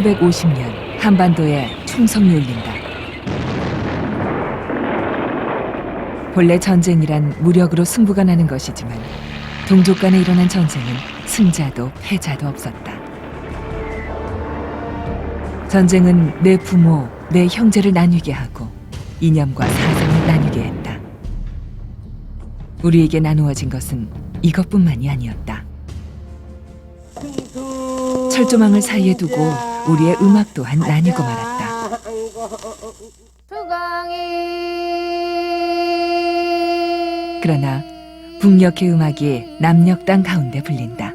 1950년 한반도에 총성이 울린다. 본래 전쟁이란 무력으로 승부가 나는 것이지만 동족 간에 일어난 전쟁은 승자도 패자도 없었다. 전쟁은 내 부모, 내 형제를 나뉘게 하고 이념과 사상을 나뉘게 했다. 우리에게 나누어진 것은 이것뿐만이 아니었다. 철조망을 사이에 두고 우리의 음악 또한 나뉘고 말았다. 그러나 북녘의 음악이 남녘 땅 가운데 불린다.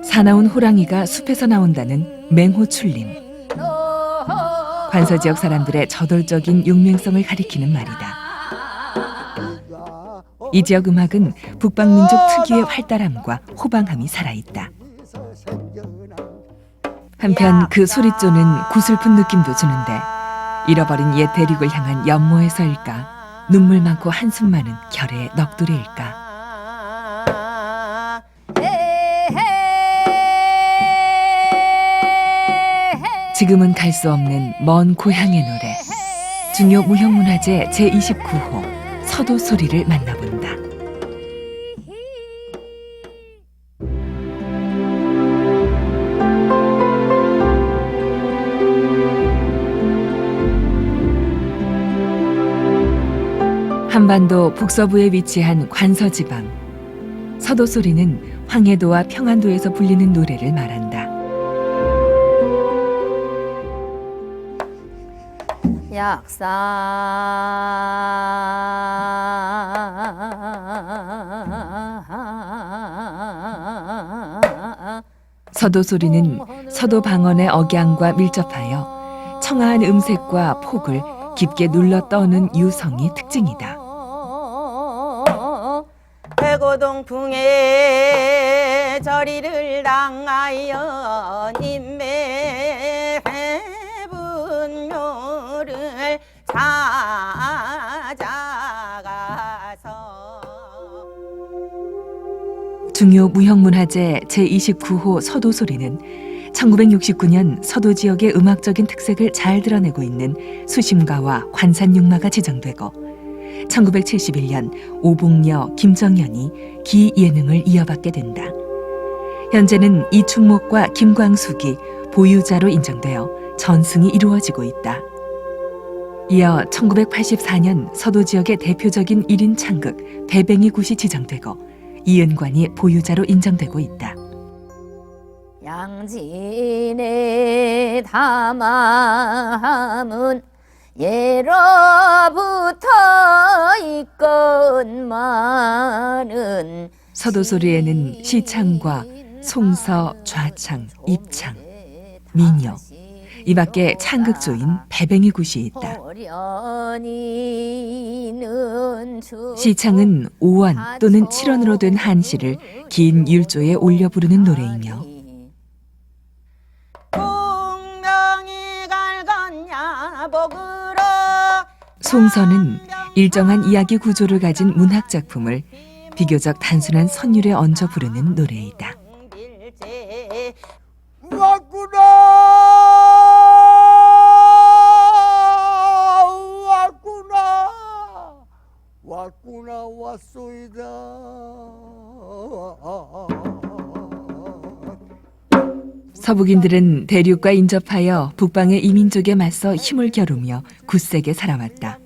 사나운 호랑이가 숲에서 나온다는 맹호출림. 관서 지역 사람들의 저돌적인 용맹성을 가리키는 말이다. 이 지역 음악은 북방민족 특유의 활달함과 호방함이 살아있다. 한편 그 소리조는 구슬픈 느낌도 주는데 잃어버린 옛 대륙을 향한 연모에서일까, 눈물 많고 한숨 많은 결의 넋두리일까. 지금은 갈 수 없는 먼 고향의 노래, 중요 무형문화재 제29호 서도소리를 만나본다. 한반도 북서부에 위치한 관서지방. 서도소리는 황해도와 평안도에서 불리는 노래를 말한다. 약사 서도소리는 서도 방언의 억양과 밀접하여 청아한 음색과 폭을 깊게 눌러 떠는 유성이 특징이다. 백오동풍에 저리를 당하여 님의 분묘를 찾아가서. 중요 무형문화재 제29호 서도소리는 1969년 서도 지역의 음악적인 특색을 잘 드러내고 있는 수심가와 관산육마가 지정되고 1971년 오봉여, 김정연이 기 예능을 이어받게 된다. 현재는 이충목과 김광숙이 보유자로 인정되어 전승이 이루어지고 있다. 이어 1984년 서도 지역의 대표적인 1인 창극 배뱅이 굿이 지정되고 이은관이 보유자로 인정되고 있다. 양진의 담함은 예로부터 있건만은 서도소리에는 시창과 송서, 좌창, 입창, 민요, 이 밖에 창극조인 배뱅이 굿이 있다. 시창은 5원 또는 7원으로 된 한시를 긴 율조에 올려 부르는 노래이며 송서는 일정한 이야기 구조를 가진 문학 작품을 비교적 단순한 선율에 얹어 부르는 노래이다. 왔구나 왔구나 왔구나 왔소이다. 서북인들은 대륙과 인접하여 북방의 이민족에 맞서 힘을 겨루며 굳세게 살아왔다.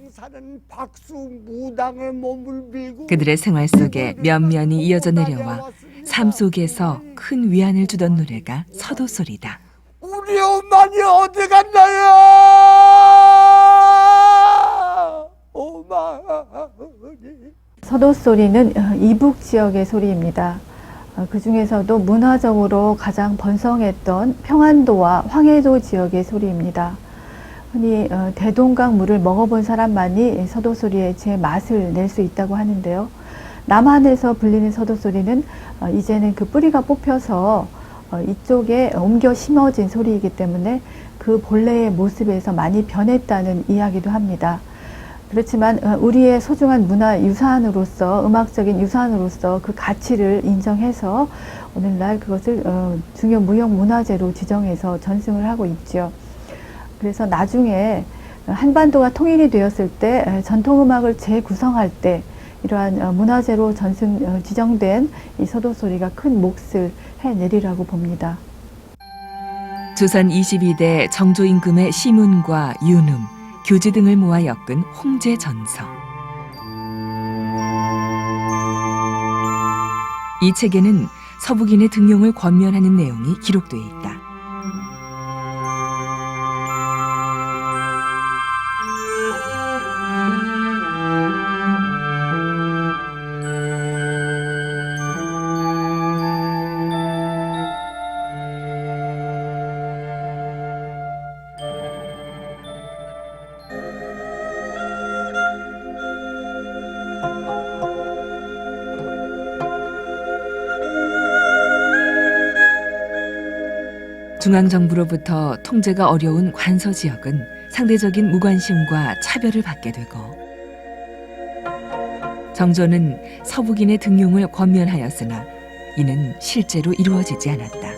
그들의 생활 속에 면면이 이어져 내려와 삶 속에서 큰 위안을 주던 노래가 서도소리다. 우리 엄마니 어디 갔나요? 어머니. 서도소리는 이북 지역의 소리입니다. 그 중에서도 문화적으로 가장 번성했던 평안도와 황해도 지역의 소리입니다. 흔히 대동강 물을 먹어본 사람만이 서도소리의 제 맛을 낼 수 있다고 하는데요. 남한에서 불리는 서도소리는 이제는 그 뿌리가 뽑혀서 이쪽에 옮겨 심어진 소리이기 때문에 그 본래의 모습에서 많이 변했다는 이야기도 합니다. 그렇지만 우리의 소중한 문화 유산으로서, 음악적인 유산으로서 그 가치를 인정해서 오늘날 그것을 중요 무형 문화재로 지정해서 전승을 하고 있죠. 그래서 나중에 한반도가 통일이 되었을 때 전통음악을 재구성할 때 이러한 문화재로 지정된 이 서도소리가 큰 몫을 해내리라고 봅니다. 조선 22대 정조 임금의 시문과 윤음, 교지 등을 모아 엮은 홍제전서. 이 책에는 서북인의 등용을 권면하는 내용이 기록돼 있다. 중앙정부로부터 통제가 어려운 관서 지역은 상대적인 무관심과 차별을 받게 되고 정조는 서북인의 등용을 권면하였으나 이는 실제로 이루어지지 않았다.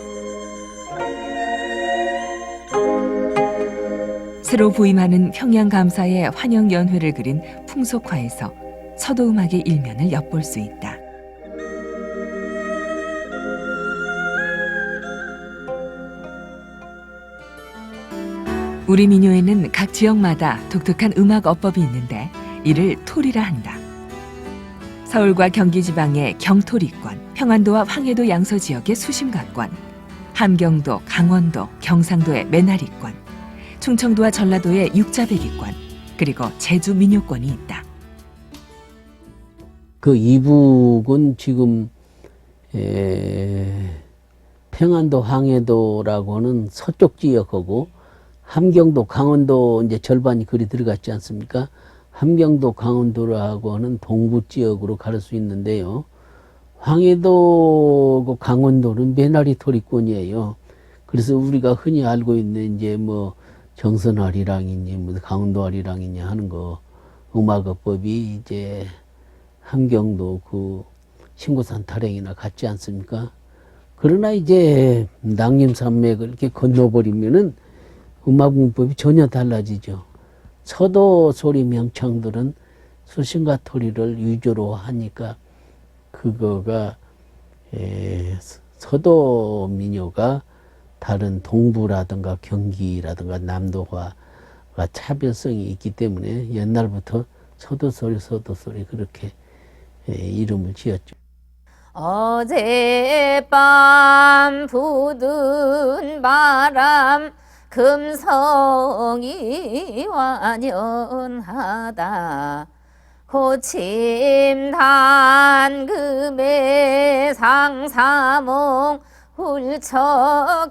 새로 부임하는 평양감사의 환영연회를 그린 풍속화에서 서도음악의 일면을 엿볼 수 있다. 우리 민요에는 각 지역마다 독특한 음악 어법이 있는데 이를 토리라 한다. 서울과 경기 지방의 경토리권, 평안도와 황해도 양서 지역의 수심가권, 함경도, 강원도, 경상도의 매나리권, 충청도와 전라도의 육자배기권, 그리고 제주 민요권이 있다. 그 이북은 지금 평안도, 황해도라고 하는 서쪽 지역하고 함경도, 강원도 이제 절반이 그리 들어갔지 않습니까? 함경도, 강원도라고 하는 동부 지역으로 가를 수 있는데요. 황해도, 강원도는 매나리 토리권이에요. 그래서 우리가 흔히 알고 있는 이제 뭐 정선아리랑이니 뭐 강원도 아리랑이니 하는 거 음악어법이 이제 함경도 그 신고산 타령이나 같지 않습니까? 그러나 이제 낭림산맥을 이렇게 건너버리면은 음악 문법이 전혀 달라지죠. 서도 소리 명창들은 수신과 토리를 위주로 하니까 그거가 서도 민요가 다른 동부라든가 경기라든가 남도와 차별성이 있기 때문에 옛날부터 서도 소리 그렇게 이름을 지었죠. 어젯밤 부든 바람 금성이 완연하다. 고침단 금의 상사몽 훌쩍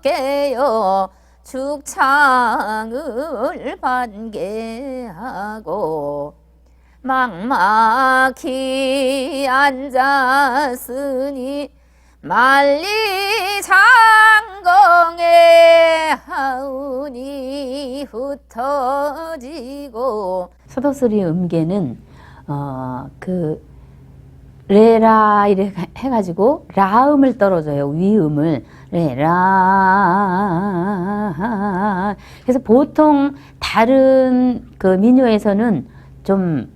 죽창을 반개하고 막막히 앉았으니 만리 장공에 하운이 흩어지고. 서도소리 음계는 그 레라 이래 해가지고 라음을 떨어져요. 위음을 레라. 그래서 보통 다른 그 민요에서는 좀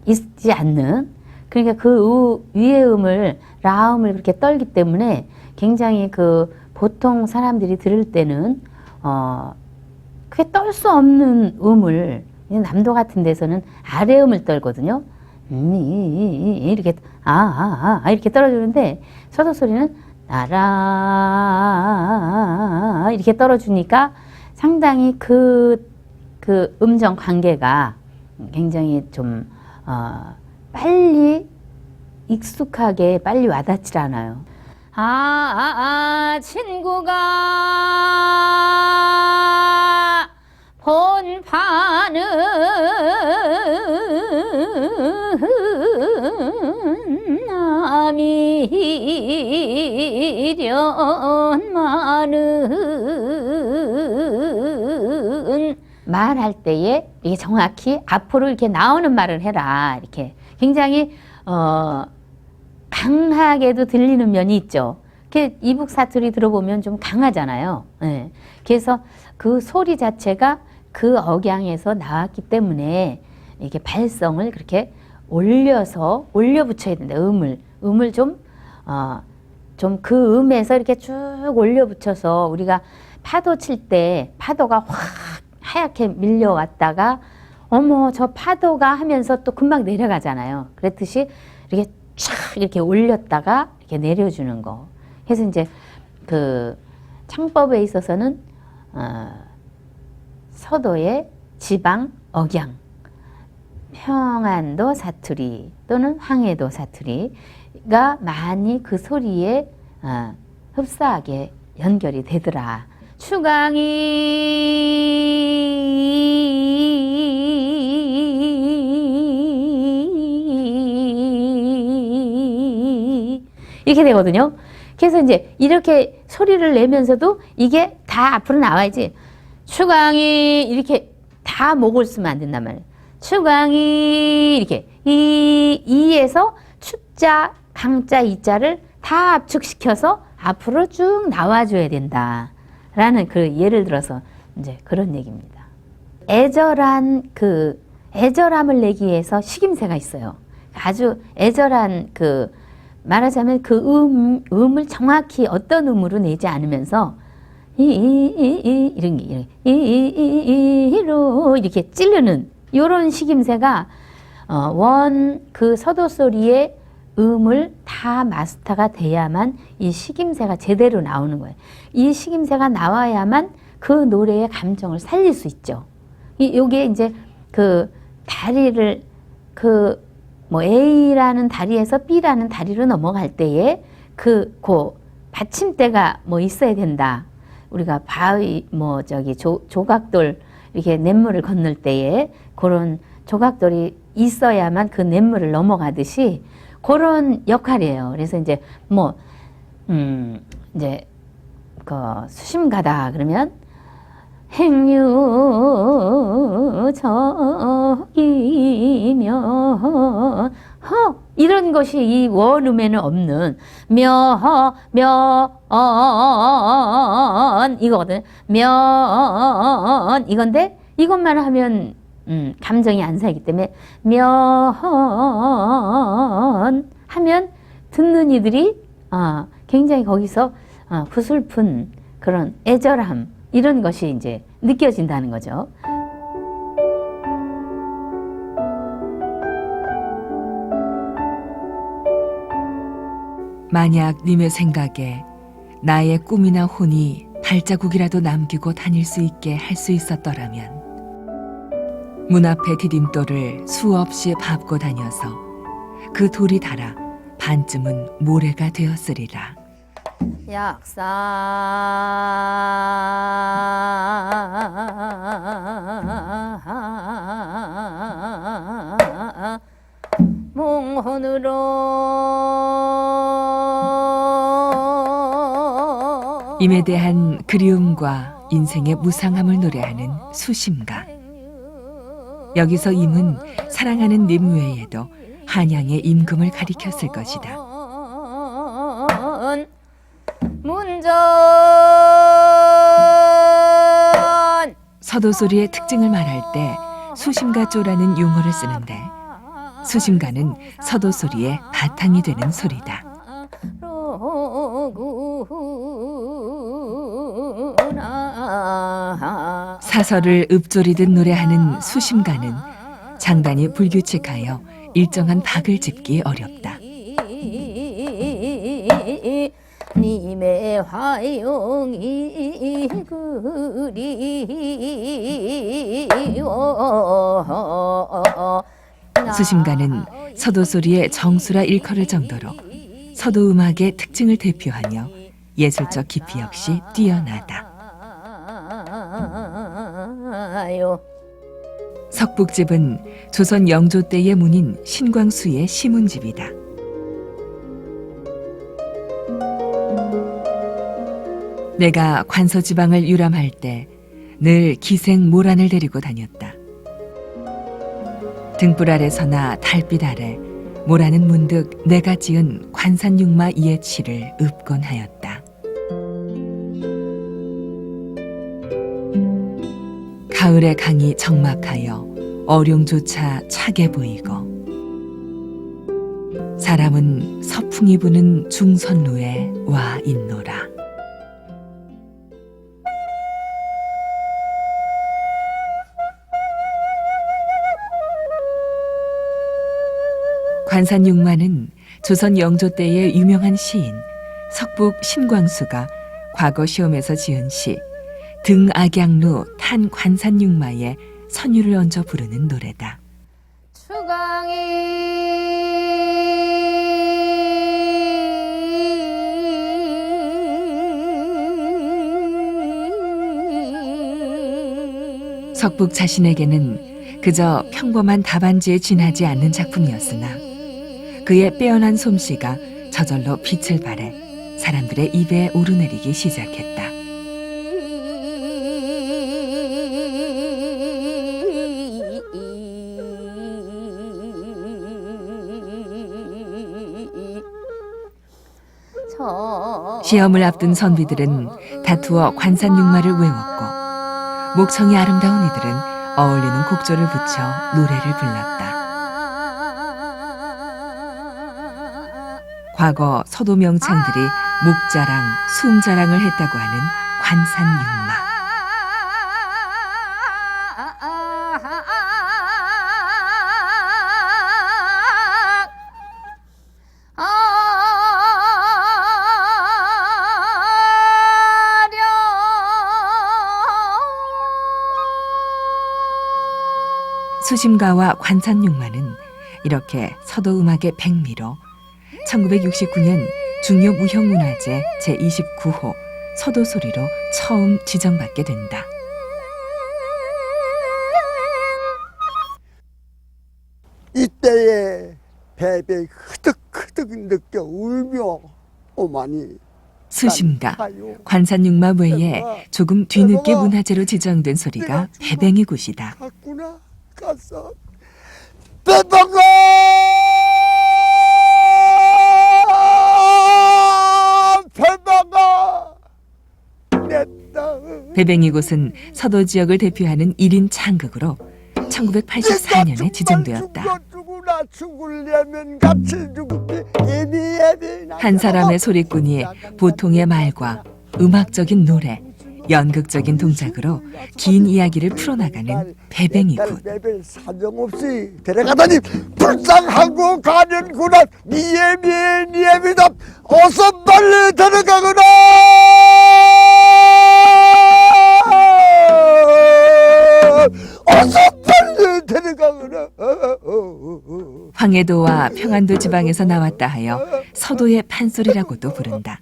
있지 않는, 그러니까 그 위의 음을 라음을 그렇게 떨기 때문에 굉장히 그 보통 사람들이 들을 때는 그게 떨 수 없는 음을, 남도 같은 데서는 아래음을 떨거든요. 이렇게 이렇게 떨어주는데 서도소리는 나라 이렇게 떨어주니까 상당히 그 음정 관계가 굉장히 좀 빨리 익숙하게 빨리 와닿질 않아요. 친구가 본판은 미련만은. 말할 때에 이게 정확히 앞으로 이렇게 나오는 말을 해라. 이렇게 굉장히 강하게도 들리는 면이 있죠. 이렇게 이북 사투리 들어보면 좀 강하잖아요. 예. 그래서 그 소리 자체가 그 억양에서 나왔기 때문에 이게 발성을 그렇게 올려 붙여야 된다. 음을 좀 그 음에서 이렇게 쭉 올려 붙여서 우리가 파도 칠 때 파도가 확 하얗게 밀려왔다가 어머 저 파도가 하면서 또 금방 내려가잖아요. 그랬듯이 이렇게 쫙 이렇게 올렸다가 이렇게 내려주는 거. 그래서 이제 그 창법에 있어서는 서도의 지방 억양, 평안도 사투리 또는 황해도 사투리가 많이 그 소리에 흡사하게 연결이 되더라. 추강이 이렇게 되거든요. 그래서 이제 이렇게 소리를 내면서도 이게 다 앞으로 나와야지. 추강이 이렇게 다 목을 쓰면 안 된단 말이에요. 추강이 이렇게 이에서 추자, 강자, 이자를 다 압축시켜서 앞으로 쭉 나와줘야 된다라는 그 예를 들어서 이제 그런 얘기입니다. 애절함을 내기 위해서 식임새가 있어요. 아주 애절한 말하자면 그 음을 정확히 어떤 음으로 내지 않으면서 이런 게 이로 이렇게 찌르는 요런 식임새가 그 서도 소리의 음을 다 마스터가 돼야만 이 식임새가 제대로 나오는 거예요. 이 식임새가 나와야만 그 노래의 감정을 살릴 수 있죠. 요게 이제 그 다리를 A라는 다리에서 B라는 다리로 넘어갈 때에 그 받침대가 있어야 된다. 우리가 바위 조각돌 이렇게 냇물을 건널 때에 그런 조각돌이 있어야만 그 냇물을 넘어가듯이 그런 역할이에요. 그래서 이제 이제 수심가다 그러면 행유 저기면 이런 것이 이 원음에는 없는 면 이거거든. 면 이건데 이것만 하면 감정이 안 살기 때문에 면 하면 듣는 이들이 굉장히 거기서 구슬픈 그런 애절함 이런 것이 이제 느껴진다는 거죠. 만약 님의 생각에 나의 꿈이나 혼이 발자국이라도 남기고 다닐 수 있게 할 수 있었더라면 문 앞의 디딤돌을 수없이 밟고 다녀서 그 돌이 닳아 반쯤은 모래가 되었으리라. 약사 몽혼으로 임에 대한 그리움과 인생의 무상함을 노래하는 수심가. 여기서 임은 사랑하는 님 외에도 한양의 임금을 가리켰을 것이다. 문전 서도소리의 특징을 말할 때 수심가조라는 용어를 쓰는데 수심가는 서도소리의 바탕이 되는 소리다. 사설을 읊조리듯 노래하는 수심가는 장단이 불규칙하여 일정한 박을 짚기 어렵다. 님의 화용이 그리워 수심가는 서도소리의 정수라 일컬을 정도로 서도음악의 특징을 대표하며 예술적 깊이 역시 뛰어나다. 석북집은 조선 영조 때의 문인 신광수의 시문집이다. 내가 관서지방을 유람할 때 늘 기생 모란을 데리고 다녔다. 등불 아래서나 달빛 아래 모라는 문득 내가 지은 관산육마 이해치를 읊곤 하였다. 가을의 강이 적막하여 어룡조차 차게 보이고 사람은 서풍이 부는 중선로에 와 있노라. 관산육마는 조선 영조 때의 유명한 시인 석북 신광수가 과거 시험에서 지은 시 등악양루 탄 관산육마에 선율을 얹어 부르는 노래다. 석북 자신에게는 그저 평범한 답안지에 지나지 않는 작품이었으나 그의 빼어난 솜씨가 저절로 빛을 발해 사람들의 입에 오르내리기 시작했다. 시험을 앞둔 선비들은 다투어 관산육마를 외웠고 목청이 아름다운 이들은 어울리는 곡조를 붙여 노래를 불렀다. 과거 서도 명창들이 목자랑, 숨자랑을 했다고 하는 관산육마. 수심가와 관산육마는 이렇게 서도 음악의 백미로 1969년 중요 무형문화재 제29호 서도소리로 처음 지정받게 된다. 이때에 배배 흐득흐득 느껴 울며 오마니 수심가, 관산육마 외에 조금 뒤늦게 문화재로 지정된 소리가 배뱅이 굿이다. 갔구나 갔어 배방아 배방아 냈다. 배뱅이 굿은 서도 지역을 대표하는 1인 창극으로 1984년에 지정되었다. 죽으려면 같이 죽기 예비 한 사람의 소리꾼이 보통의 말과 음악적인 노래, 연극적인 동작으로 긴 이야기를 풀어나가는 배뱅이 굿. 사정없이 데려가다니 불쌍하고 가는구나. 니예미답 어서 빨리 데려가거라. 어서 빨리 데려가거라. 황해도와 평안도 지방에서 나왔다 하여 서도의 판소리라고도 부른다.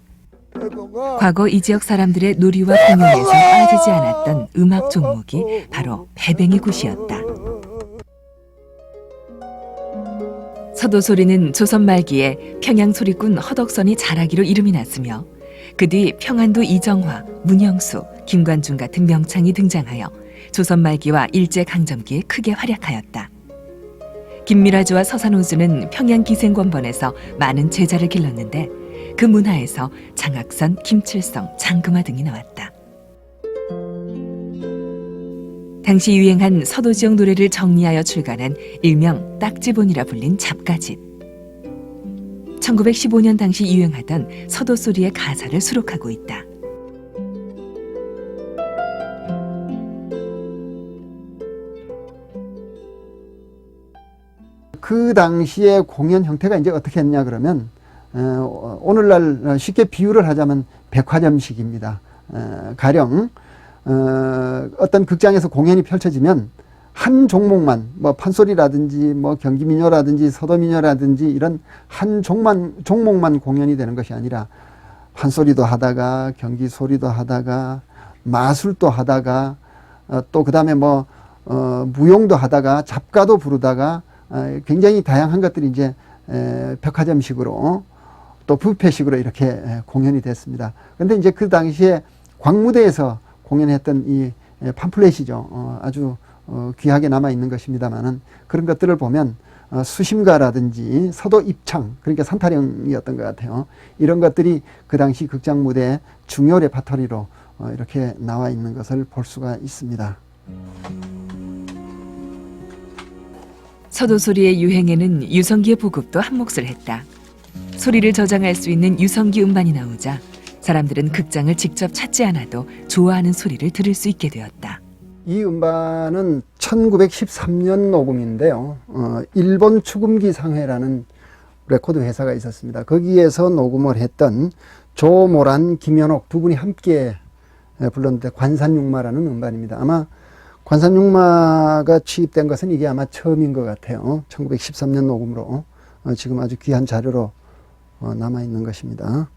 과거 이 지역 사람들의 놀이와 공연에서 빠지지 않았던 음악 종목이 바로 배뱅이 굿이었다. 서도소리는 조선 말기에 평양소리꾼 허덕선이 잘하기로 이름이 났으며 그 뒤 평안도 이정화, 문영수, 김관중 같은 명창이 등장하여 조선 말기와 일제강점기에 크게 활약하였다. 김미라주와 서산호주는 평양 기생권번에서 많은 제자를 길렀는데 그 문화에서 장학선, 김칠성, 장금화 등이 나왔다. 당시 유행한 서도 지역 노래를 정리하여 출간한 일명 딱지본이라 불린 잡가집. 1915년 당시 유행하던 서도소리의 가사를 수록하고 있다. 그 당시에 공연 형태가 이제 어떻게 했냐 그러면 오늘날 쉽게 비유를 하자면 백화점식입니다. 가령 어떤 극장에서 공연이 펼쳐지면 한 종목만 뭐 판소리라든지 뭐 경기민요라든지 서도민요라든지 이런 한 종목만 공연이 되는 것이 아니라 판소리도 하다가 경기소리도 하다가 마술도 하다가 또 그다음에 뭐 무용도 하다가 잡가도 부르다가 굉장히 다양한 것들이 이제 백화점식으로 또 뷔페식으로 이렇게 공연이 됐습니다. 그런데 이제 그 당시에 광무대에서 공연했던 이 팜플렛이죠. 아주 귀하게 남아 있는 것입니다만은 그런 것들을 보면 수심가라든지 서도 입창, 그러니까 산타령이었던 것 같아요. 이런 것들이 그 당시 극장 무대의 중요 레파토리로 이렇게 나와 있는 것을 볼 수가 있습니다. 서도소리의 유행에는 유성기의 보급도 한몫을 했다. 소리를 저장할 수 있는 유성기 음반이 나오자 사람들은 극장을 직접 찾지 않아도 좋아하는 소리를 들을 수 있게 되었다. 이 음반은 1913년 녹음인데요. 일본 추금기 상회라는 레코드 회사가 있었습니다. 거기에서 녹음을 했던 조모란, 김연옥 두 분이 함께 불렀는데 관산육마라는 음반입니다. 아마 관산육마가 취입된 것은 이게 아마 처음인 것 같아요. 1913년 녹음으로 지금 아주 귀한 자료로 남아있는 것입니다.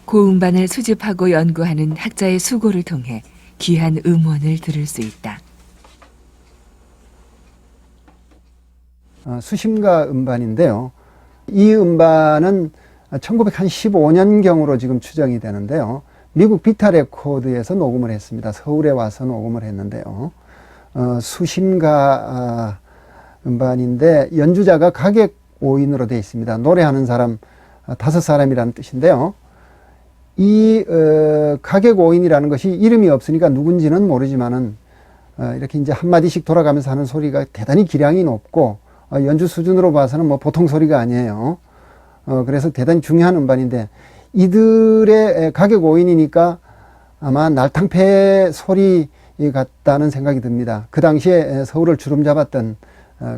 고음반을 수집하고 연구하는 학자의 수고를 통해 귀한 음원을 들을 수 있다. 수심가 음반인데요. 이 음반은 1915년경으로 지금 추정이 되는데요. 미국 비타 레코드에서 녹음을 했습니다. 서울에 와서 녹음을 했는데요. 수심가 음반인데 연주자가 가객 5인으로 되어 있습니다. 노래하는 사람 5사람이라는 뜻인데요. 이 가객 5인이라는 것이 이름이 없으니까 누군지는 모르지만은 이렇게 이제 한마디씩 돌아가면서 하는 소리가 대단히 기량이 높고 연주 수준으로 봐서는 뭐 보통 소리가 아니에요. 그래서 대단히 중요한 음반인데 이들의 가객 5인이니까 아마 날탕패 소리 같다는 생각이 듭니다. 그 당시에 서울을 주름 잡았던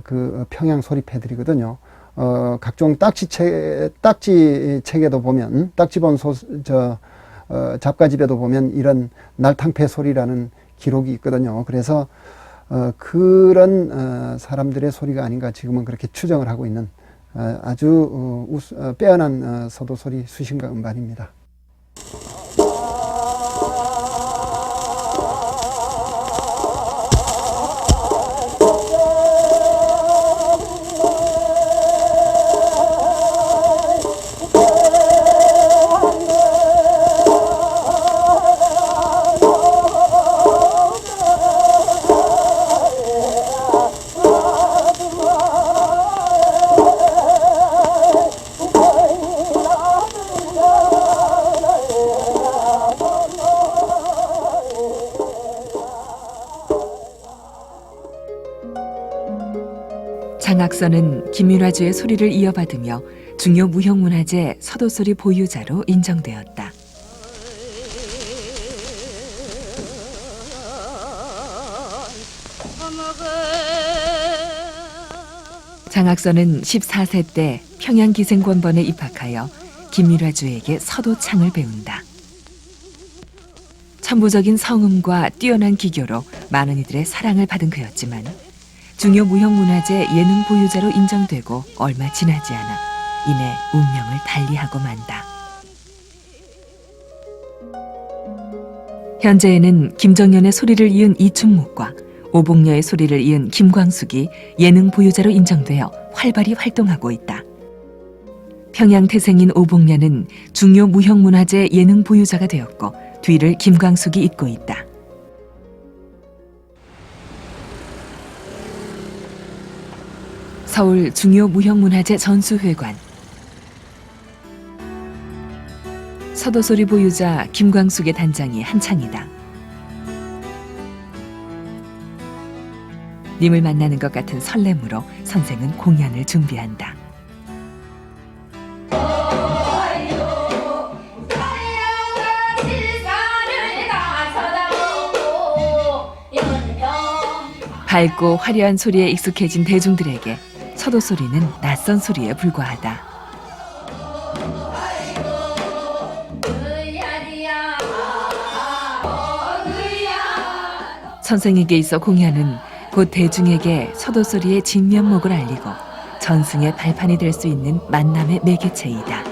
그 평양 소리패들이거든요. 각종 딱지 책에도 보면, 딱지본 잡가집에도 보면 이런 날탕패 소리라는 기록이 있거든요. 그래서, 그런, 사람들의 소리가 아닌가 지금은 그렇게 추정을 하고 있는, 아주, 빼어난 서도소리 수심가 음반입니다. 장학선은 김윤화주의 소리를 이어받으며 중요 무형문화재 서도소리 보유자로 인정되었다. 장학선은 14세 때 평양기생권번에 입학하여 김윤화주에게 서도창을 배운다. 천부적인 성음과 뛰어난 기교로 많은 이들의 사랑을 받은 그였지만 중요 무형문화재 예능 보유자로 인정되고 얼마 지나지 않아 이내 운명을 달리하고 만다. 현재에는 김정연의 소리를 이은 이충목과 오복녀의 소리를 이은 김광숙이 예능 보유자로 인정되어 활발히 활동하고 있다. 평양 태생인 오복녀는 중요 무형문화재 예능 보유자가 되었고 뒤를 김광숙이 잇고 있다. 서울 중요 무형문화재 전수회관. 서도소리 보유자 김광숙의 단장이 한창이다. 님을 만나는 것 같은 설렘으로 선생은 공연을 준비한다. 밝고 화려한 소리에 익숙해진 대중들에게 서도 소리는 낯선 소리에 불과하다. 선생에게 있어 공연은 곧 대중에게 서도 소리의 진면목을 알리고 전승의 발판이 될 수 있는 만남의 매개체이다.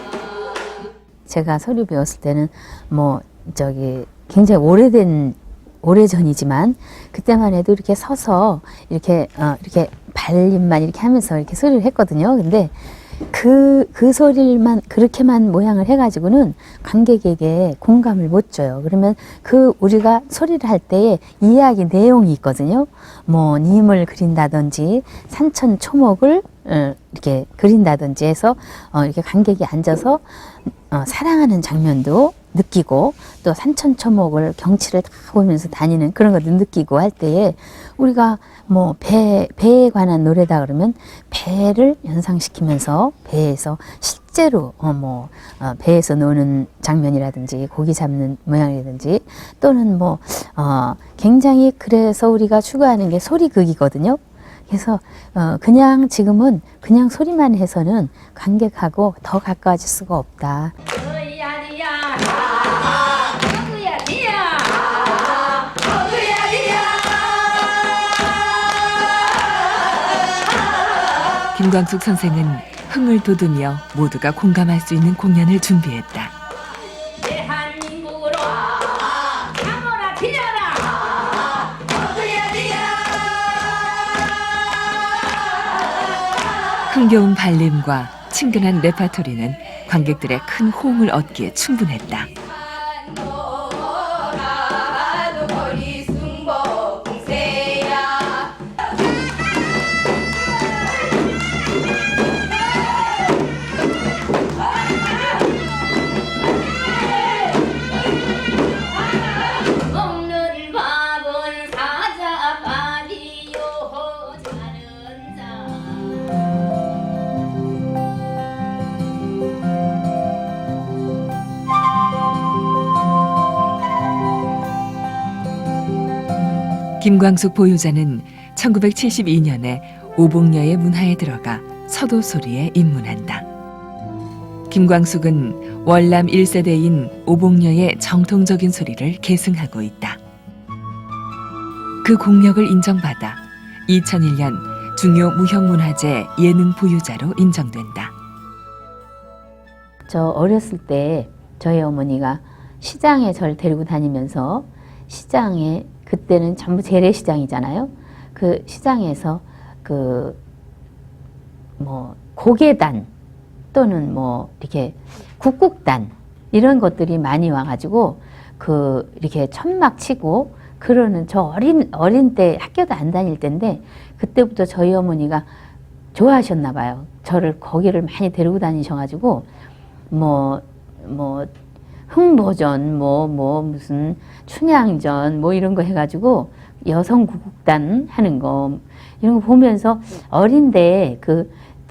제가 소리 배웠을 때는 굉장히 오래전이지만 그때만 해도 이렇게 서서 이렇게 발림만 이렇게 하면서 이렇게 소리를 했거든요. 근데 그 소리만 그렇게만 모양을 해가지고는 관객에게 공감을 못 줘요. 그러면 우리가 소리를 할 때에 이야기 내용이 있거든요. 님을 그린다든지 산천 초목을 이렇게 그린다든지 해서 이렇게 관객이 앉아서 사랑하는 장면도 느끼고 또 산천초목을 경치를 다 보면서 다니는 그런 것도 느끼고 할 때에 우리가 배에 관한 노래다 그러면 배를 연상시키면서 배에서 실제로 배에서 노는 장면이라든지 고기 잡는 모양이라든지 또는 굉장히 그래서 우리가 추구하는 게 소리극이거든요. 그래서 그냥 지금은 그냥 소리만 해서는 관객하고 더 가까워질 수가 없다. 김광숙 선생은 흥을 돋우며 모두가 공감할 수 있는 공연을 준비했다. 흥겨운 발림과 친근한 레파토리는 관객들의 큰 호응을 얻기에 충분했다. 김광숙 보유자는 1972년에 오복녀의 문화에 들어가 서도 소리에 입문한다. 김광숙은 월남 1세대인 오복녀의 정통적인 소리를 계승하고 있다. 그 공력을 인정받아 2001년 중요 무형문화재 예능 보유자로 인정된다. 저 어렸을 때 저희 어머니가 시장에 저를 데리고 다니면서 시장에 그때는 전부 재래시장이잖아요. 그 시장에서 고개단 또는 이렇게 국국단 이런 것들이 많이 와가지고 이렇게 천막 치고 그러는 저 어린 때 학교도 안 다닐 때인데 그때부터 저희 어머니가 좋아하셨나 봐요. 저를 거기를 많이 데리고 다니셔가지고 흥보전, 무슨 춘향전, 이런 거 해가지고 여성국단 하는 거, 이런 거 보면서 어린데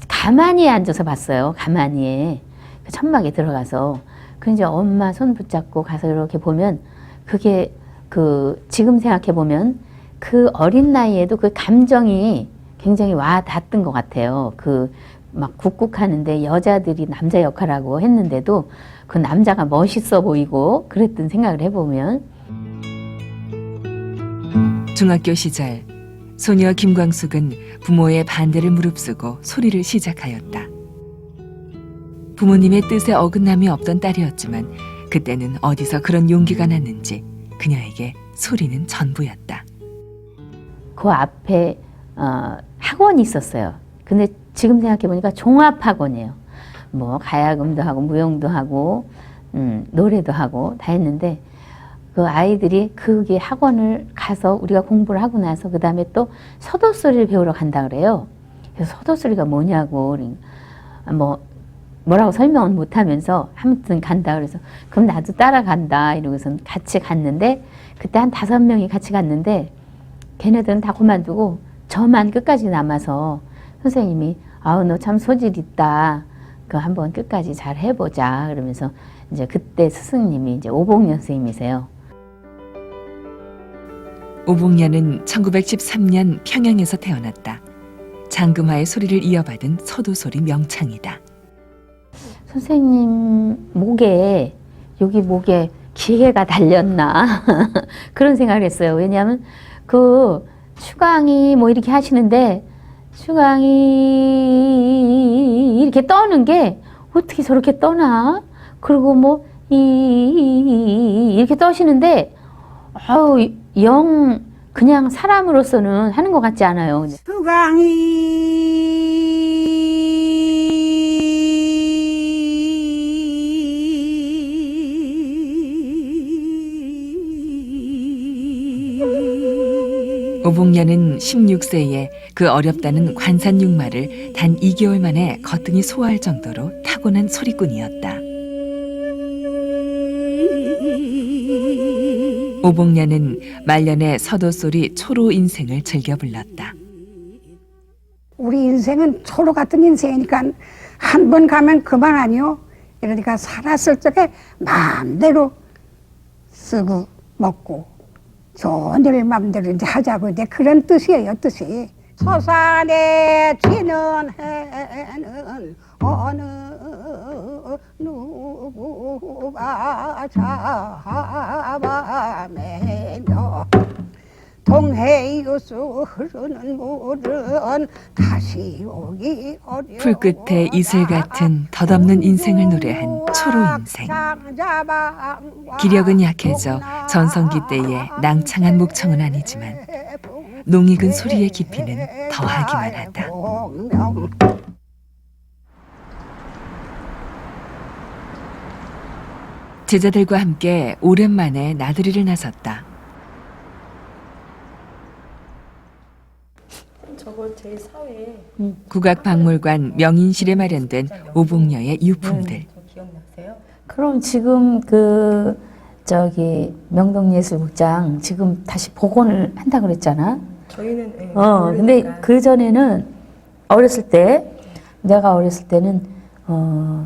가만히 앉아서 봤어요. 가만히에. 그 천막에 들어가서. 그 이제 엄마 손 붙잡고 가서 이렇게 보면 그게 지금 생각해보면 그 어린 나이에도 그 감정이 굉장히 와 닿았던 것 같아요. 막 국국하는데 여자들이 남자 역할하고 했는데도 그 남자가 멋있어 보이고 그랬던 생각을 해보면 중학교 시절 소녀 김광숙은 부모의 반대를 무릅쓰고 소리를 시작하였다. 부모님의 뜻에 어긋남이 없던 딸이었지만 그때는 어디서 그런 용기가 났는지 그녀에게 소리는 전부였다. 그 앞에 학원이 있었어요. 근데 지금 생각해보니까 종합학원이에요. 가야금도 하고 무용도 하고 노래도 하고 다 했는데 그 아이들이 그게 학원을 가서 우리가 공부를 하고 나서 그 다음에 또 서도소리를 배우러 간다 그래요. 그래서 서도소리가 뭐냐고 뭐라고 설명은 못하면서 아무튼 간다 그래서 그럼 나도 따라간다 이러고서 같이 갔는데 그때 한 5명이 같이 갔는데 걔네들은 다 그만두고 저만 끝까지 남아서 선생님이 너 참 소질 있다. 한번 끝까지 잘 해보자. 그러면서 이제 그때 스승님이 이제 오복녀 선생님이세요. 오봉녀는 1913년 평양에서 태어났다. 장금화의 소리를 이어받은 서도소리 명창이다. 선생님 목에 여기 목에 기계가 달렸나 그런 생각을 했어요. 왜냐하면 그 추광이 뭐 이렇게 하시는데 추광이 이렇게 떠는 게 어떻게 저렇게 떠나? 그리고 뭐 이렇게 떠시는데 아우 영 그냥 사람으로서는 하는 것 같지 않아요. 오봉녀는 16세에 그 어렵다는 관산육마를 단 2개월 만에 거뜬히 소화할 정도로 타고난 소리꾼이었다. 오봉녀는 말년에 서도소리 초로 인생을 즐겨 불렀다. 우리 인생은 초로 같은 인생이니까 한 번 가면 그만 아니요. 이러니까 살았을 적에 마음대로 쓰고 먹고 좋은 일 마음대로 이제 하자고 이제 그런 뜻이에요, 뜻이. 소산에 쥐는 해는 어느 누구가 잡아매며 동해유수 흐르는 물은 다시 오기 어려워. 풀끝에 이슬 같은 덧없는 인생을 노래한 초로 인생. 기력은 약해져 전성기 때의 낭창한 목청은 아니지만 농익은 소리의 깊이는 더하기만 하다. 제자들과 함께 오랜만에 나들이를 나섰다. 국악박물관 명인실에 마련된 오봉녀의 유품들. 그럼 지금 그 저기 명동예술극장 지금 다시 복원을 한다 그랬잖아. 저희는 근데 그 전에는 어렸을 때 내가 어렸을 때는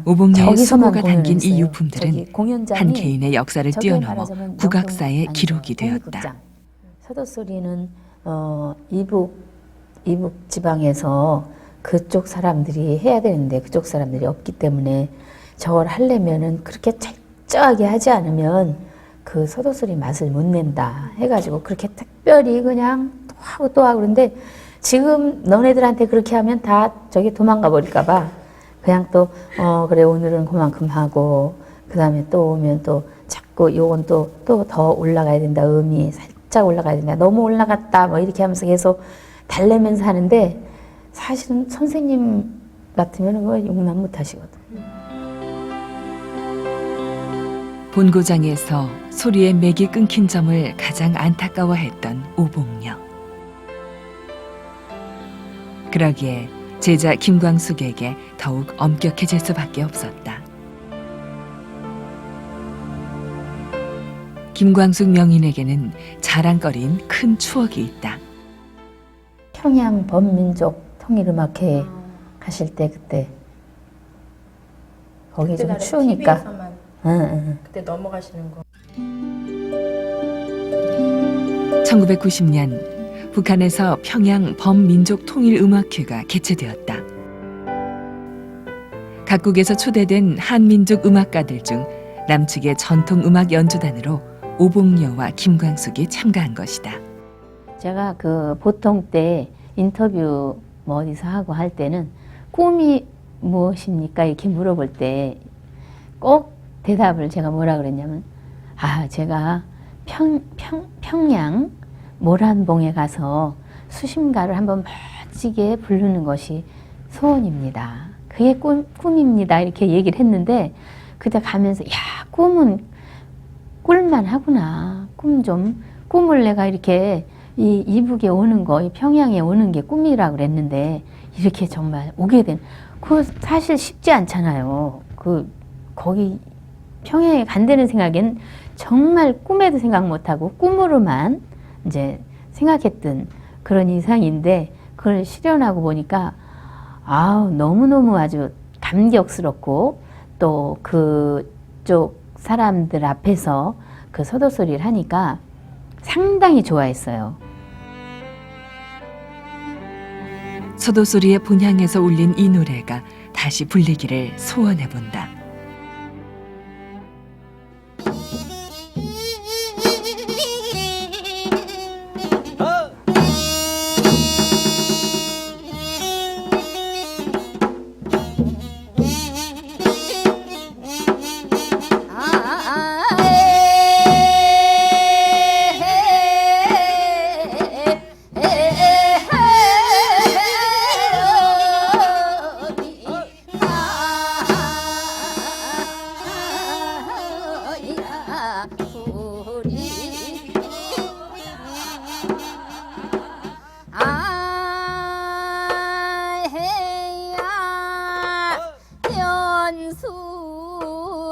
오봉녀의 저기서만 수고가 담긴 이 공연했어요. 유품들은 저기 공연장이 한 개인의 역사를 저기 뛰어넘어 말하자면 국악사의 명동, 기록이 아니, 되었다. 국극장. 서도소리는 이북 지방에서 그쪽 사람들이 해야 되는데 그쪽 사람들이 없기 때문에 저걸 하려면은 그렇게 철저하게 하지 않으면 그 서도소리 맛을 못 낸다 해가지고 그렇게 특별히 그냥 또 하고 또 하고 그런데 지금 너네들한테 그렇게 하면 다 저기 도망가 버릴까봐 그냥 또 그래 오늘은 그만큼 하고 그 다음에 또 오면 또 자꾸 요건 또 더 올라가야 된다 음이 살짝 올라가야 된다 너무 올라갔다 뭐 이렇게 하면서 계속 달래면서 하는데 사실은 선생님 같으면 그거 용납 못 하시거든. 본고장에서 소리의 맥이 끊긴 점을 가장 안타까워했던 오봉녀. 그러기에 제자 김광숙에게 더욱 엄격해질 수밖에 없었다. 김광숙 명인에게는 자랑거리인 큰 추억이 있다. 평양 범민족 통일음악회 가실 때 그때 거기 좀 추우니까 그때 넘어가시는 거. 1990년 북한에서 평양 범민족통일음악회가 개최되었다. 각국에서 초대된 한민족 음악가들 중 남측의 전통음악 연주단으로 오봉녀와 김광숙이 참가한 것이다. 제가 그 보통 때 인터뷰 뭐 어디서 하고 할 때는 꿈이 무엇입니까? 이렇게 물어볼 때 꼭 대답을 제가 뭐라 그랬냐면 제가 평양 모란봉에 가서 수심가를 한번 멋지게 부르는 것이 소원입니다. 그게 꿈입니다. 이렇게 얘기를 했는데 그때 가면서 꿈은 꿀만 하구나. 꿈을 내가 이렇게 이 이북에 오는 거, 이 평양에 오는 게 꿈이라고 그랬는데 이렇게 정말 오게 된 그 사실 쉽지 않잖아요. 거기 평양에 간다는 생각엔 정말 꿈에도 생각 못하고 꿈으로만 이제 생각했던 그런 이상인데 그걸 실현하고 보니까 너무너무 아주 감격스럽고 또 그쪽 사람들 앞에서 그 서도소리를 하니까 상당히 좋아했어요. 서도소리의 본향에서 울린 이 노래가 다시 불리기를 소원해 본다.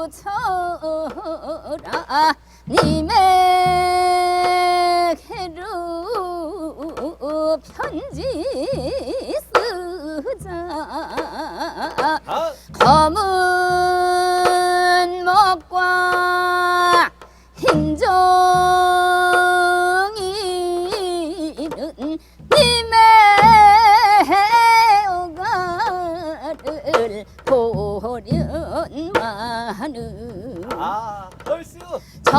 연수쳐라 님에게로 편지 쓰자 검은 목과 흰종이는 님의 오가를 보련마는 저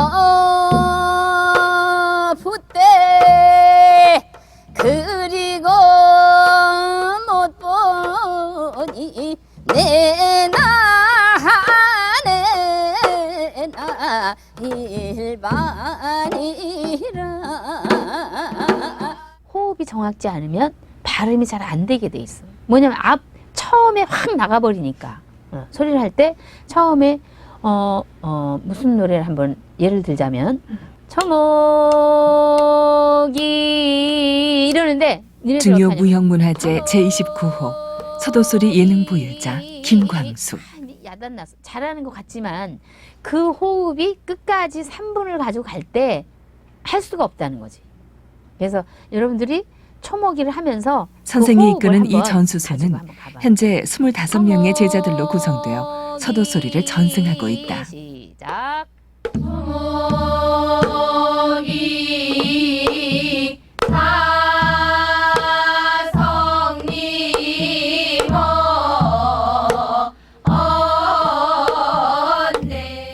붓대 그리고 못 보니 내 나네 일반이라. 호흡이 정확지 않으면 발음이 잘 안 되게 돼 있어. 뭐냐면 처음에 확 나가버리니까 소리를 할 때 처음에 무슨 노래를 한번 예를 들자면 초목이 이러는데 중요 무형문화재 제29호 서도소리 예능 보유자 김광수. 야단나서 잘하는 것 같지만 그 호흡이 끝까지 3분을 가지고 갈 때 할 수가 없다는 거지. 그래서 여러분들이 초목이를 하면서 선생이 그 이끄는 이 호흡을 전수소는 한번 가봐요. 현재 25명의 제자들로 구성되어 서도소리를 전승하고 있다. 시작.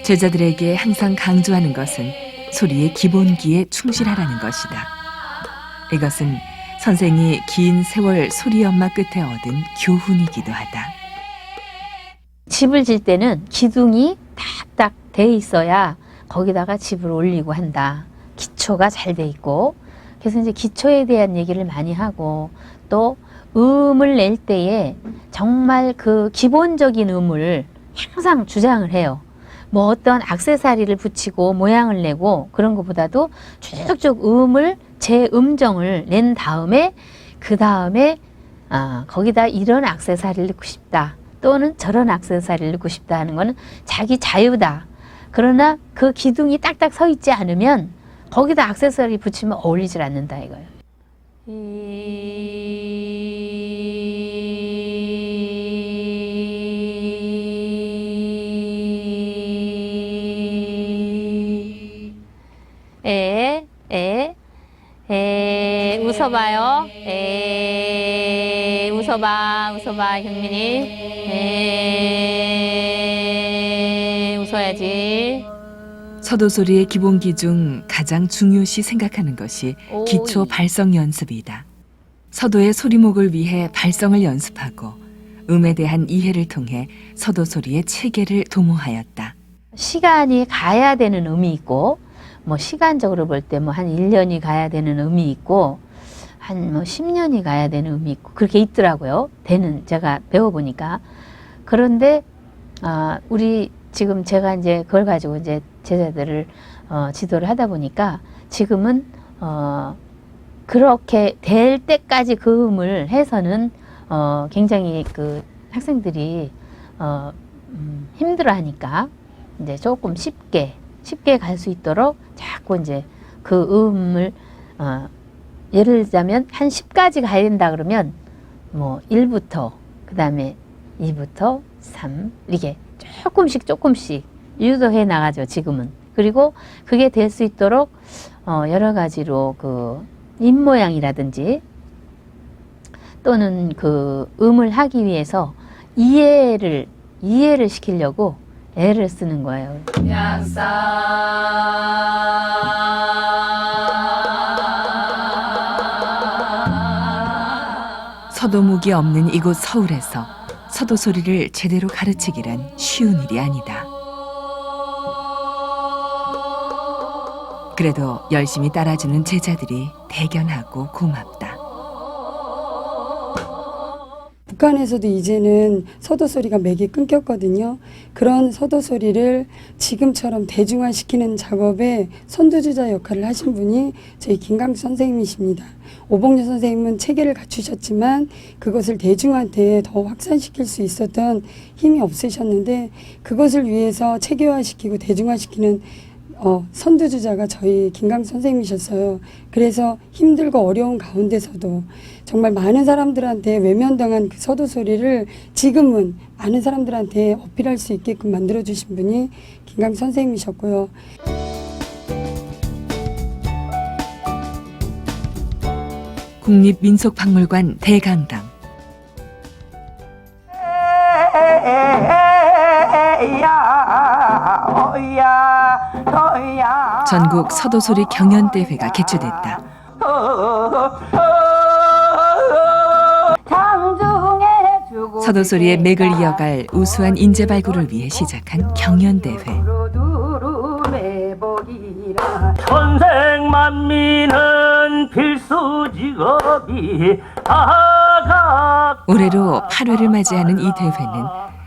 제자들에게 항상 강조하는 것은 소리의 기본기에 충실하라는 것이다. 이것은 선생이 긴 세월 소리 연마 끝에 얻은 교훈이기도 하다. 집을 질 때는 기둥이 딱딱 돼 있어야 거기다가 집을 올리고 한다. 기초가 잘 돼 있고. 그래서 이제 기초에 대한 얘기를 많이 하고 또 음을 낼 때에 정말 그 기본적인 음을 항상 주장을 해요. 뭐 어떤 액세서리를 붙이고 모양을 내고 그런 것보다도 쭉쭉 음을 제 음정을 낸 다음에 그 다음에 거기다 이런 액세서리를 넣고 싶다 또는 저런 액세서리를 넣고 싶다 하는 거는 자기 자유다. 그러나 그 기둥이 딱딱 서 있지 않으면 거기다 액세서리 붙이면 어울리질 않는다 이거예요. 웃어봐요. 웃어봐, 경민이. 웃어야지. 서도소리의 기본기 중 가장 중요시 생각하는 것이 기초 발성 연습이다. 서도의 소리목을 위해 발성을 연습하고 음에 대한 이해를 통해 서도소리의 체계를 도모하였다. 시간이 가야 되는 음이 있고 뭐 시간적으로 볼 때 뭐 한 1년이 가야 되는 음이 있고 한 뭐 10년이 가야 되는 음이 있고 그렇게 있더라고요. 제가 배워보니까. 그런데 우리 지금 제가 이제 그걸 가지고 이제 제자들을 지도를 하다 보니까 지금은 그렇게 될 때까지 그 음을 해서는 굉장히 그 학생들이 힘들어하니까 이제 조금 쉽게 갈 수 있도록 자꾸 이제 그 음을 예를 들자면 한 10까지 가야 된다 그러면 뭐 1부터 그 다음에 2부터 3 이렇게 조금씩 유도해 나가죠 지금은. 그리고 그게 될 수 있도록 여러 가지로 그 입모양이라든지 또는 그 음을 하기 위해서 이해를 시키려고 애를 쓰는 거예요. 서도목이 없는 이곳 서울에서 서도 소리를 제대로 가르치기란 쉬운 일이 아니다. 그래도 열심히 따라주는 제자들이 대견하고 고맙다. 북한에서도 이제는 서도 소리가 맥이 끊겼거든요. 그런 서도 소리를 지금처럼 대중화시키는 작업에 선두주자 역할을 하신 분이 저희 김강수 선생님이십니다. 오봉려 선생님은 체계를 갖추셨지만 그것을 대중한테 더 확산시킬 수 있었던 힘이 없으셨는데 그것을 위해서 체계화시키고 대중화시키는 선두주자가 저희 김강수 선생님이셨어요. 그래서 힘들고 어려운 가운데서도 정말 많은 사람들한테 외면당한 그 서도 소리를 지금은 많은 사람들한테 어필할 수 있게끔 만들어주신 분이 김강수 선생님이셨고요. 국립민속박물관 대강당. 전국 서도소리 경연대회가 개최됐다. 서도소리의 맥을 이어갈 우수한 인재 발굴을 위해 시작한 경연대회. 선생만미는 필수 직업이 올해로 8회를 맞이하는 이 대회는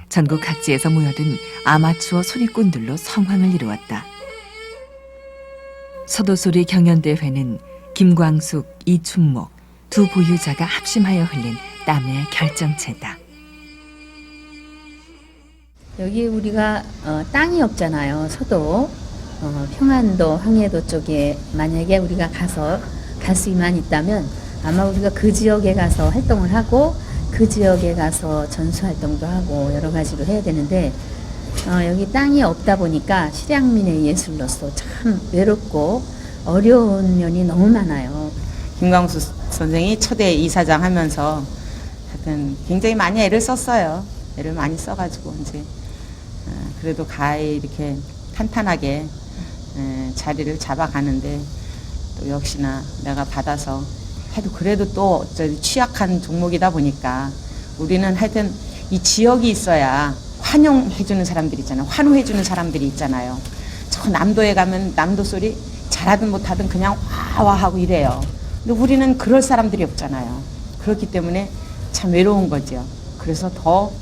전국 각지에서 모여든 아마추어 소리꾼들로 성황을 이루었다. 서도소리 경연대회는 김광숙, 이춘목 두 보유자가 합심하여 흘린 땀의 결정체다. 여기 우리가 땅이 없잖아요. 서도 평안도, 황해도 쪽에 만약에 우리가 가서 갈 수만 있다면 아마 우리가 그 지역에 가서 활동을 하고 그 지역에 가서 전수 활동도 하고 여러 가지로 해야 되는데 여기 땅이 없다 보니까 실향민의 예술로서 참 외롭고 어려운 면이 너무 많아요. 김광수 선생이 초대 이사장 하면서 하여튼 굉장히 많이 애를 썼어요. 애를 많이 써가지고 이제 그래도 가히 이렇게 탄탄하게 자리를 잡아가는데 또 역시나 내가 받아서 해도 그래도 또 취약한 종목이다 보니까 우리는 하여튼 이 지역이 있어야 환영해주는 사람들이 있잖아요. 환호해주는 사람들이 있잖아요. 저 남도에 가면 남도 소리 잘하든 못하든 그냥 와와 하고 이래요. 근데 우리는 그럴 사람들이 없잖아요. 그렇기 때문에 참 외로운 거죠. 그래서 더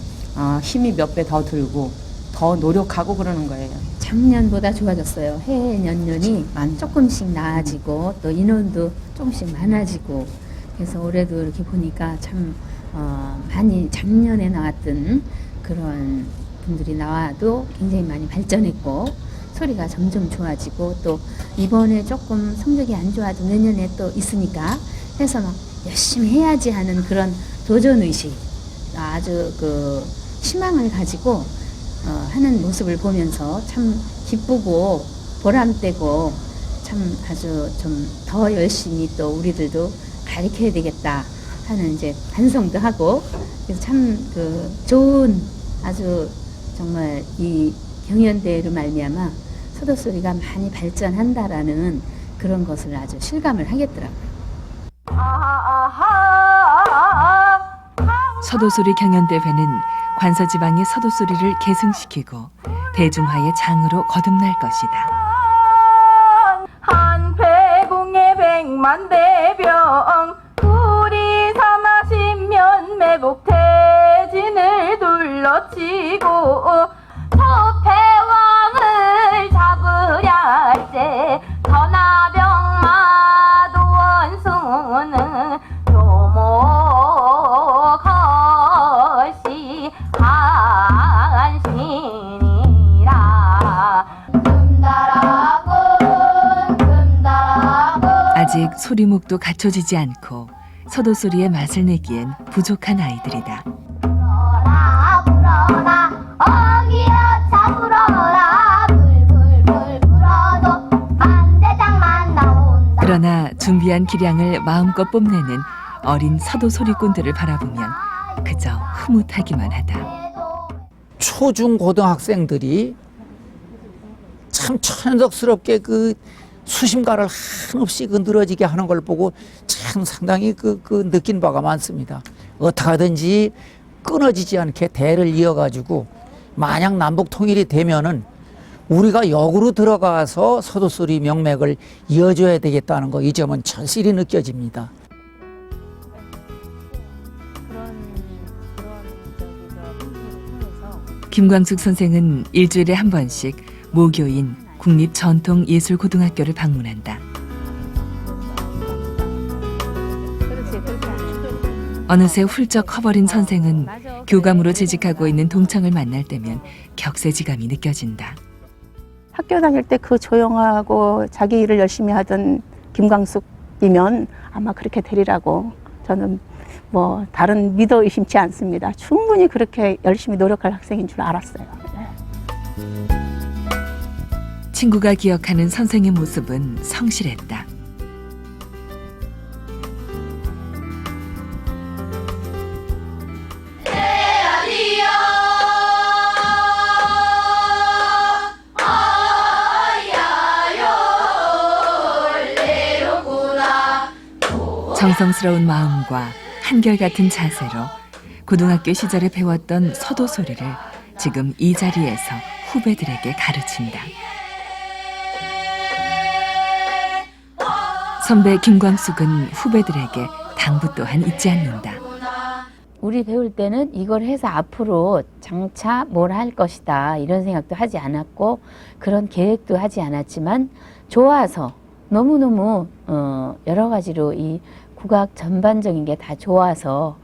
힘이 몇 배 더 들고 더 노력하고 그러는 거예요. 작년보다 좋아졌어요. 해년년이 조금씩 나아지고 또 인원도 조금씩 많아지고 그래서 올해도 이렇게 보니까 참 많이 작년에 나왔던 그런 분들이 나와도 굉장히 많이 발전했고 소리가 점점 좋아지고 또 이번에 조금 성적이 안 좋아도 내년에 또 있으니까 해서 막 열심히 해야지 하는 그런 도전의식 아주 그 희망을 가지고 하는 모습을 보면서 참 기쁘고 보람되고 참 아주 좀 더 열심히 또 우리들도 가르쳐야 되겠다 하는 이제 반성도 하고 그래서 참 그 좋은 아주 정말 이 경연대회로 말미암아 서도소리가 많이 발전한다라는 그런 것을 아주 실감을 하겠더라고요. 서도소리 경연대회는 관서지방의 서도소리를 계승시키고 대중화의 장으로 거듭날 것이다. 한패궁의 백만대병 우리 삼아십면 매복태진을 둘러치고 서패왕을 잡으려 할때 전하병마도 원수는 도모것이 한신이라 아직 소리목도 갖춰지지 않고 서도소리의 맛을 내기엔 부족한 아이들이다. 불어라 어기여 차 불어라 불불불 불어 그러나 준비한 기량을 마음껏 뽐내는 어린 서도 소리꾼들을 바라보면 그저 흐뭇하기만 하다. 초중 고등학생들이 참 천연덕스럽게 그 수심가를 한없이 그 늘어지게 하는 걸 보고 참 상당히 그 느낀 바가 많습니다. 어떻게 하든지 끊어지지 않게 대를 이어가지고 만약 남북 통일이 되면은 우리가 역으로 들어가서 서도소리 명맥을 이어줘야 되겠다는 거, 이 점은 절실히 느껴집니다. 김광숙 선생은 일주일에 한 번씩 모교인 국립전통예술고등학교를 방문한다. 어느새 훌쩍 커버린 선생은 교감으로 재직하고 있는 동창을 만날 때면 격세지감이 느껴진다. 학교 다닐 때 그 조용하고 자기 일을 열심히 하던 김광숙이면 아마 그렇게 되리라고 저는 뭐 다른 믿어 의심치 않습니다. 충분히 그렇게 열심히 노력할 학생인 줄 알았어요. 친구가 기억하는 선생의 모습은 성실했다. 정성스러운 마음과 한결같은 자세로 고등학교 시절에 배웠던 서도소리를 지금 이 자리에서 후배들에게 가르친다. 선배 김광숙은 후배들에게 당부 또한 잊지 않는다. 우리 배울 때는 이걸 해서 앞으로 장차 뭘 할 것이다 이런 생각도 하지 않았고 그런 계획도 하지 않았지만 좋아서 너무너무 여러 가지로 이 국악 전반적인 게 다 좋아서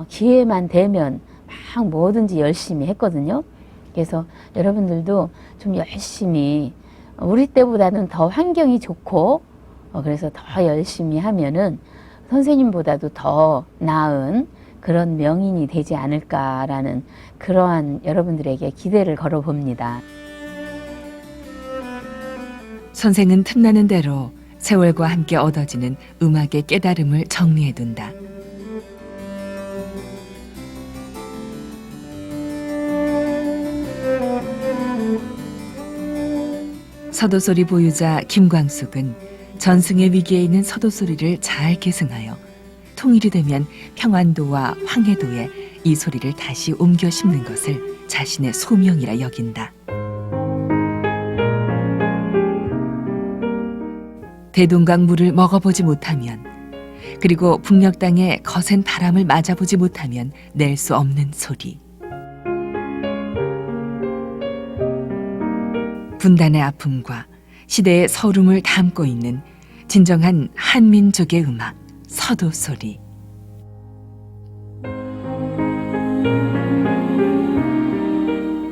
기회만 되면 막 뭐든지 열심히 했거든요. 그래서 여러분들도 좀 열심히 우리 때보다는 더 환경이 좋고 그래서 더 열심히 하면은 선생님보다도 더 나은 그런 명인이 되지 않을까라는 그러한 여러분들에게 기대를 걸어봅니다. 선생은 틈나는 대로 세월과 함께 얻어지는 음악의 깨달음을 정리해둔다. 서도소리 보유자 김광숙은 전승의 위기에 있는 서도소리를 잘 계승하여 통일이 되면 평안도와 황해도에 이 소리를 다시 옮겨 심는 것을 자신의 소명이라 여긴다. 대동강 물을 먹어보지 못하면, 그리고 북녘 땅의 거센 바람을 맞아보지 못하면 낼 수 없는 소리. 분단의 아픔과 시대의 서름을 담고 있는 진정한 한민족의 음악, 서도소리.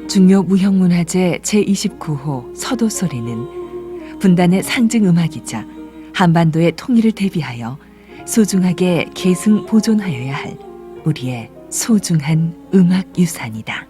중요 무형문화재 제29호 서도소리는 분단의 상징음악이자 한반도의 통일을 대비하여 소중하게 계승 보존하여야 할 우리의 소중한 음악 유산이다.